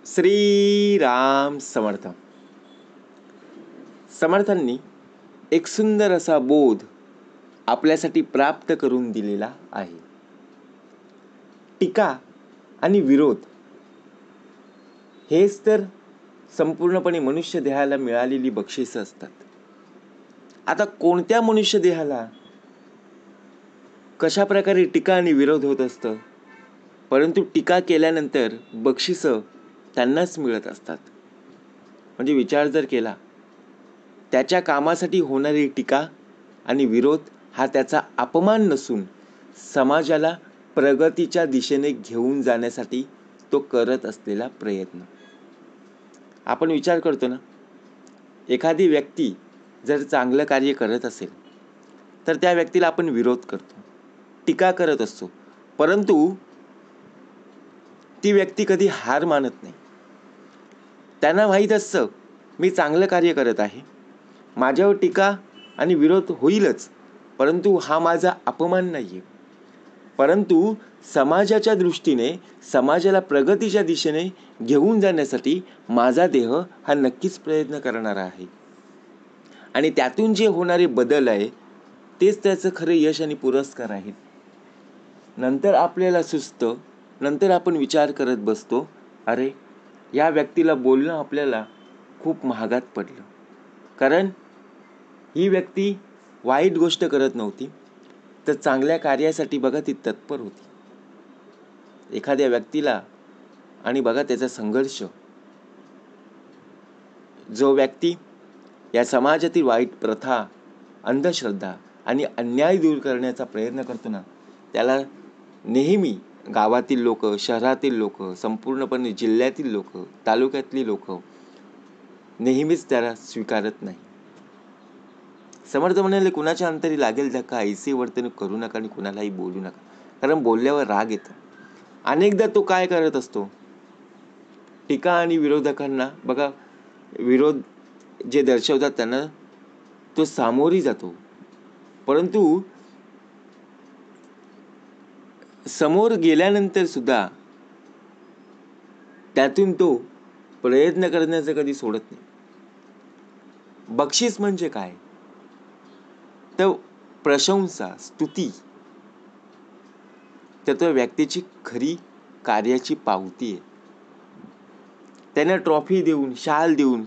श्री राम समर्थ. समर्थांनी एक सुंदर असा बोध आपल्यासाठी प्राप्त करून दिलेला आहे. टीका आणि विरोध हेच तर संपूर्णपणे मनुष्य देहाला मिळालेली बक्षिसं असतात. आता कोणत्या मनुष्य देहाला कशा प्रकारे टीका आणि विरोध होत असतं, परंतु टीका केल्यानंतर बक्षिसं त्यांनाच मिळत असतात. म्हणजे विचार जर केला, त्याच्या कामासाठी होणारी टीका आणि विरोध हा त्याचा अपमान नसून समाजाला प्रगतीच्या दिशेने घेऊन जाण्यासाठी तो करत असलेला प्रयत्न. आपण विचार करतो ना, एखादी व्यक्ती जर चांगलं कार्य करत असेल तर त्या व्यक्तीला आपण विरोध करतो, टीका करत असतो, परंतु ती व्यक्ती कधी हार मानत नाही. त्यांना माहीत असतं मी चांगलं कार्य करत आहे, माझ्यावर टीका आणि विरोध होईलच, परंतु हा माझा अपमान नाही आहे. परंतु समाजाच्या दृष्टीने समाजाला प्रगतीच्या दिशेने घेऊन जाण्यासाठी माझा देह हा नक्कीच प्रयत्न करणारा आहे. आणि त्यातून जे होणारे बदल आहे तेच त्याचं खरं यश आणि पुरस्कार आहेत. नंतर आपल्याला सुचतं, नंतर आपण विचार करत बसतो, अरे या व्यक्तीला बोलणं आपल्याला खूप महागात पडलं. कारण ही व्यक्ती वाईट गोष्ट करत नव्हती, तर चांगल्या कार्यासाठी बघा ती तत्पर होती. एखाद्या व्यक्तीला आणि बघा त्याचा संघर्ष, जो व्यक्ती या समाजातील वाईट प्रथा, अंधश्रद्धा आणि अन्याय दूर करण्याचा प्रयत्न करतो ना, त्याला नेहमी गावातील लोक, शहरातील लोक, संपूर्णपणे जिल्ह्यातील लोक, तालुक्यातली लोक नेहमीच त्याला स्वीकारत नाही. समर्थ म्हणाले, कुणाच्या अंतरी लागेल धक्का, ऐसे वर्तणूक करू नका आणि कुणालाही बोलू नका, कारण बोलल्यावर राग येतो. अनेकदा तो काय करत असतो, टीका आणि विरोधकांना बघा, विरोध जे दर्शवतात त्यांना तो सामोरी जातो, परंतु समोर गेल्यानंतर सुद्धा त्यातून तो प्रयत्न करण्याचं कधी सोडत नाही. बक्षीस म्हणजे काय, तर प्रशंसा, स्तुती, तर तो व्यक्तीची खरी कार्याची पावती आहे. त्याने ट्रॉफी देऊन, शाल देऊन,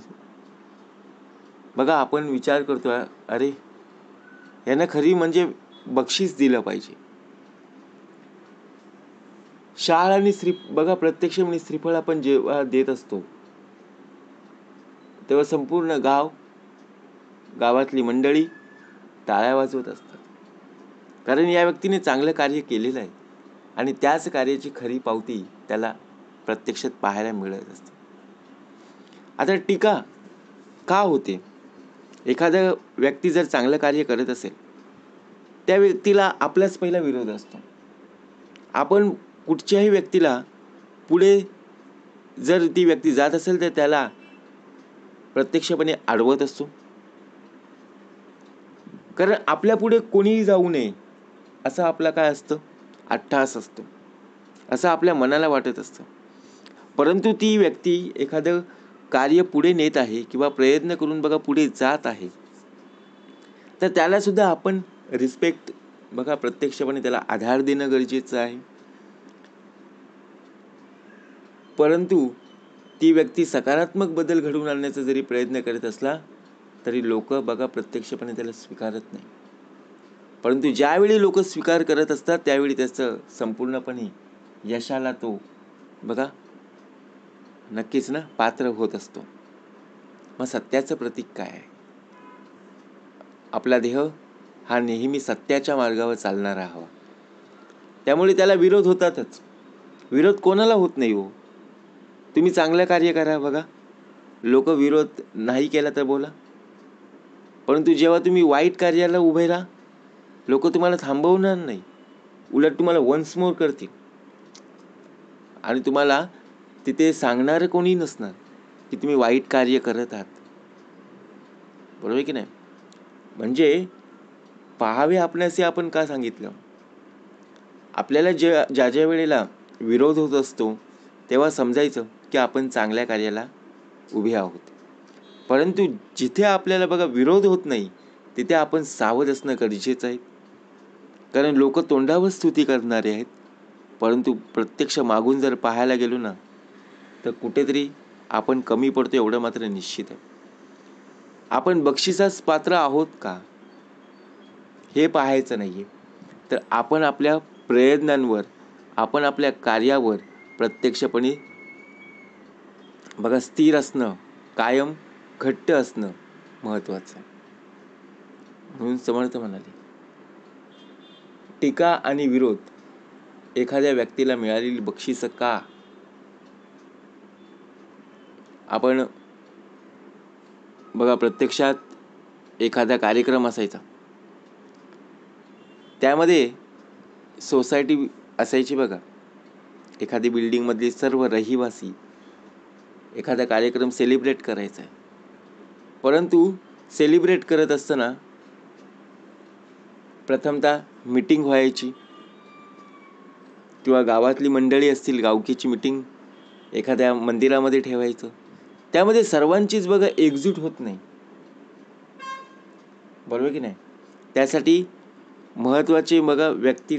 बघा आपण विचार करतो, अरे यानं खरी म्हणजे बक्षीस दिलं पाहिजे. शाल आणि बघा प्रत्यक्ष म्हणजे श्रीफळ आपण जेव्हा देत असतो तेव्हा संपूर्ण गावातली मंडळी टाळ्या वाजवत असतात, कारण या व्यक्तीने चांगलं कार्य केलेलं आहे आणि त्याच कार्याची खरी पावती त्याला प्रत्यक्षात पाहायला मिळत असते. आता टीका का होते, एखादा व्यक्ती जर चांगलं कार्य करत असेल त्या व्यक्तीला आपलाच पहिला विरोध असतो. आपण कुठच्याही व्यक्तीला पुढे जर ती व्यक्ती जात असेल तर त्याला प्रत्यक्षपणे अडवत असतो, कारण आपल्या पुढे कोणीही जाऊ नये असं आपला काय असतं, अट्टहास असतो, असं आपल्या मनाला वाटत असतं. परंतु ती व्यक्ती एखादं कार्य पुढे नेत आहे किंवा प्रयत्न करून बघा पुढे जात आहे, तर त्याला सुद्धा आपण रिस्पेक्ट, बघा प्रत्यक्षपणे त्याला आधार देणं गरजेचं आहे. परंतु ती व्यक्ती सकारात्मक बदल घडवून आणण्याचा जरी प्रयत्न करत असला तरी लोक बघा प्रत्यक्षपणे त्याला स्वीकारत नाही. परंतु ज्यावेळी लोक स्वीकार करत असतात त्यावेळी त्याचं संपूर्णपणे यशाला तो बघा नक्कीच ना पात्र होत असतो. मग सत्याचं प्रतीक काय आहे, आपला देह हा नेहमी सत्याच्या मार्गावर चालणारा हवा, त्यामुळे त्याला विरोध होतातच. विरोध कोणाला होत नाही हो. तुम्ही चांगलं कार्य करा, बघा लोक विरोध नाही केला तर बोला, परंतु जेव्हा तुम्ही वाईट कार्याला उभे राहा लोक तुम्हाला थांबवणार नाही, उलट तुम्हाला वन्स मोर करतील आणि तुम्हाला तिथे सांगणारं कोणी नसणार की तुम्ही वाईट कार्य करत आहात. बरोबर की नाही. म्हणजे पाहावे आपणासे आपण का सांगितलं, आपल्याला ज्या ज्या वेळेला विरोध होत असतो तेव्हा समजायचं की आपण चांगल्या कार्याला उभे आहोत. परंतु जिथे आपल्याला बघा विरोध होत नाही तिथे आपण सावध असणं गरजेचं आहे. कारण लोक तोंडावर स्तुती करणारे आहेत, परंतु प्रत्यक्ष मागून जर पाहायला गेलो ना तर कुठेतरी आपण कमी पडतो एवढं मात्र निश्चित आहे. आपण बक्षिसास पात्र आहोत का हे पाहायचं नाहीये, तर आपण आपल्या प्रयत्नांवर, आपण आपल्या कार्यावर प्रत्यक्षपणे बघा स्थिर असणं, कायम घट्ट असणं महत्वाचं आहे. म्हणून समर्थ म्हणाले, टीका आणि विरोध एखाद्या व्यक्तीला मिळालेली बक्षिसं का? आपण बघा प्रत्यक्षात एखादा कार्यक्रम असायचा, त्यामध्ये सोसायटी असायची बघा. एखादी बिल्डिंगमधले सर्व रहिवासी एखादा कार्यक्रम सेलिब्रेट करायचा आहे, परंतु सेलिब्रेट करत असताना प्रथमतः मीटिंग व्हायची किंवा गावातली मंडळी असतील, गावकीची मीटिंग एखाद्या मंदिरामध्ये ठेवायचं. त्यामध्ये सर्वांचीच बघा एकजूट होत नाही, बरोबर की नाही? त्यासाठी महत्त्वाचे बघा व्यक्ती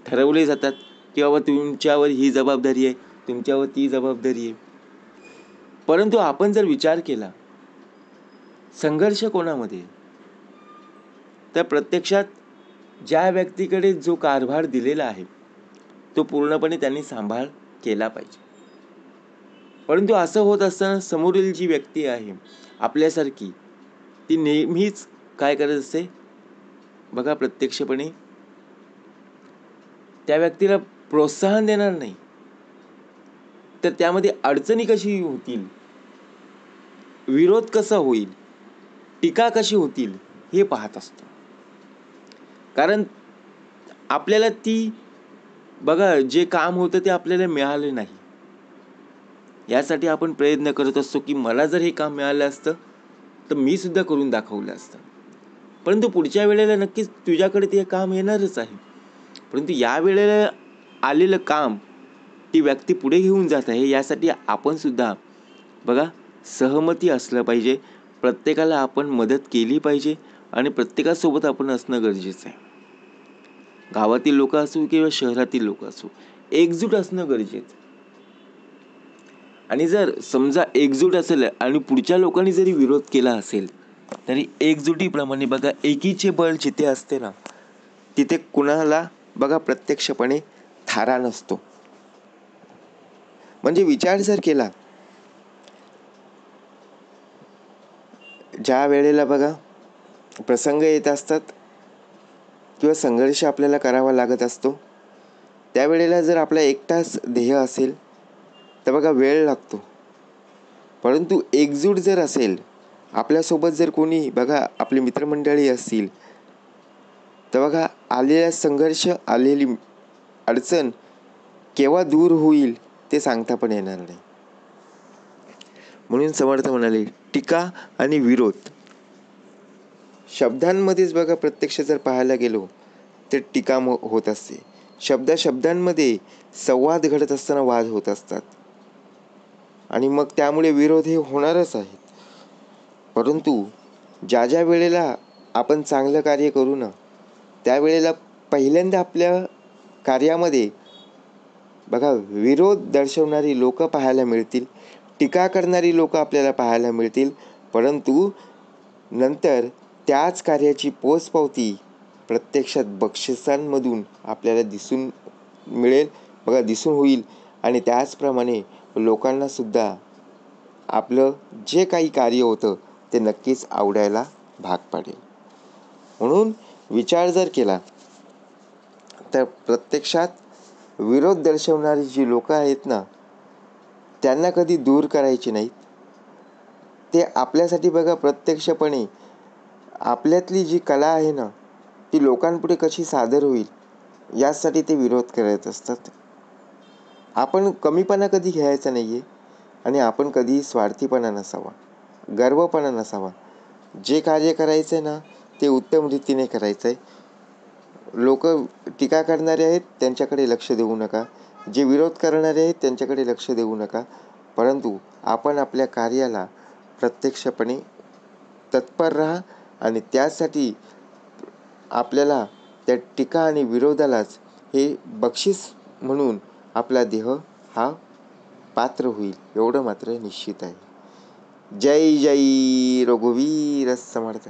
ठरवले जातात की बाबा तुमच्यावर ही जबाबदारी आहे, तुमच्यावर ती जबाबदारी आहे. परंतु आपण जर विचार केला संघर्ष कोणामध्ये, तर प्रत्यक्षात ज्या व्यक्तीकडे जो कारभार दिलेला आहे तो पूर्णपणे त्यांनी सांभाळ केला पाहिजे. परंतु असं होत असताना समोरील जी व्यक्ती आहे आपल्यासारखी, ती नेहमीच काय करत असते बघा, प्रत्यक्षपणे त्या व्यक्तीला प्रोत्साहन देणार नाही, तर त्यामध्ये अडचणी कशी होतील, विरोध कसा होईल, टीका कशी होतील हे पाहत असतो. कारण आपल्याला ती बघा जे काम होतं ते आपल्याला मिळाले नाही, यासाठी आपण प्रयत्न करत असतो की मला जर हे काम मिळालं असतं तर मी सुद्धा करून दाखवलं असतं. परंतु पुढच्या वेळेला नक्कीच तुझ्याकडे ते काम येणारच आहे, परंतु या वेळेला आलेलं काम ती व्यक्ती पुढे घेऊन जात आहे, यासाठी आपण सुद्धा बघा सहमती असलं पाहिजे. प्रत्येकाला आपण मदत केली पाहिजे आणि प्रत्येकासोबत आपण असणं गरजेचं आहे. गावातील लोक असो किंवा शहरातील लोक असो, एकजूट असणं गरजेचं. आणि जर समजा एकजूट असेल आणि पुढच्या लोकांनी जरी विरोध केला असेल तरी एकजुटीप्रमाणे बघा एकीचे बळ जिथे असते ना तिथे कुणाला बघा प्रत्यक्षपणे थारा नसतो. म्हणजे विचार जर केला, ज्या वेळेला बघा प्रसंग येत असतात किंवा संघर्ष आपल्याला करावा लागत असतो, त्यावेळेला जर आपला एकटाच ध्येय असेल तर बघा वेळ लागतो. परंतु एकजूट जर असेल, आपल्यासोबत जर कोणी बघा आपली मित्रमंडळी असतील, तर बघा आलेला संघर्ष, आलेली अडचण केव्हा दूर होईल ते सांगता पण येणार नाही. म्हणून समर्थ म्हणाले, टीका आणि विरोध शब्दांमध्येच बघा प्रत्यक्ष जर पाहायला गेलो तर टीका होत असते. शब्दांमध्ये संवाद घडत असताना वाद होत असतात आणि मग त्यामुळे विरोध हे होणारच आहेत. परंतु ज्या वेळेला आपण चांगलं कार्य करू ना, त्यावेळेला पहिल्यांदा आपल्या कार्यामध्ये बघा विरोध दर्शवणारी लोक पाहायला मिळतील, टीका करणारी लोक आपल्याला पाहायला मिळतील, परंतु नंतर त्याच कार्याची पोचपावती प्रत्यक्षात बक्षिसांमधून आपल्याला दिसून मिळेल बघा, दिसून होईल. आणि त्याचप्रमाणे लोकांना सुद्धा आपलं जे काही कार्य होतं ते नक्कीच आवडायला भाग पाडेल. म्हणून विचार जर केला तर प्रत्यक्षात विरोध दर्शवणारी जी लोक आहेत ना, त्यांना कधी दूर करायचे नाहीत. ते आपल्यासाठी बघा प्रत्यक्षपणे आपल्यातली जी कला आहे ना ती लोकांपुढे कशी सादर होईल यासाठी ते विरोध करत असतात. आपण कमीपणा कधी घ्यायचा नाहीये आणि आपण कधी स्वार्थीपणा नसावा, गर्वपणा नसावा. जे कार्य करायचं आहे ना ते उत्तम रीतीने करायचं आहे. लोक टीका करणारे आहेत त्यांच्याकडे लक्ष देऊ नका. जे विरोध करणारे आहेत त्यांच्याकडे लक्ष देऊ नका, परंतु आपण आपल्या कार्याला प्रत्यक्षपणे तत्पर राहा आणि त्यासाठी आपल्याला त्या टीका आणि विरोधालाच हे बक्षीस म्हणून आपला देह हा पात्र होईल, एवढं मात्र निश्चित आहे. जय जय रघुवीर समर्थ.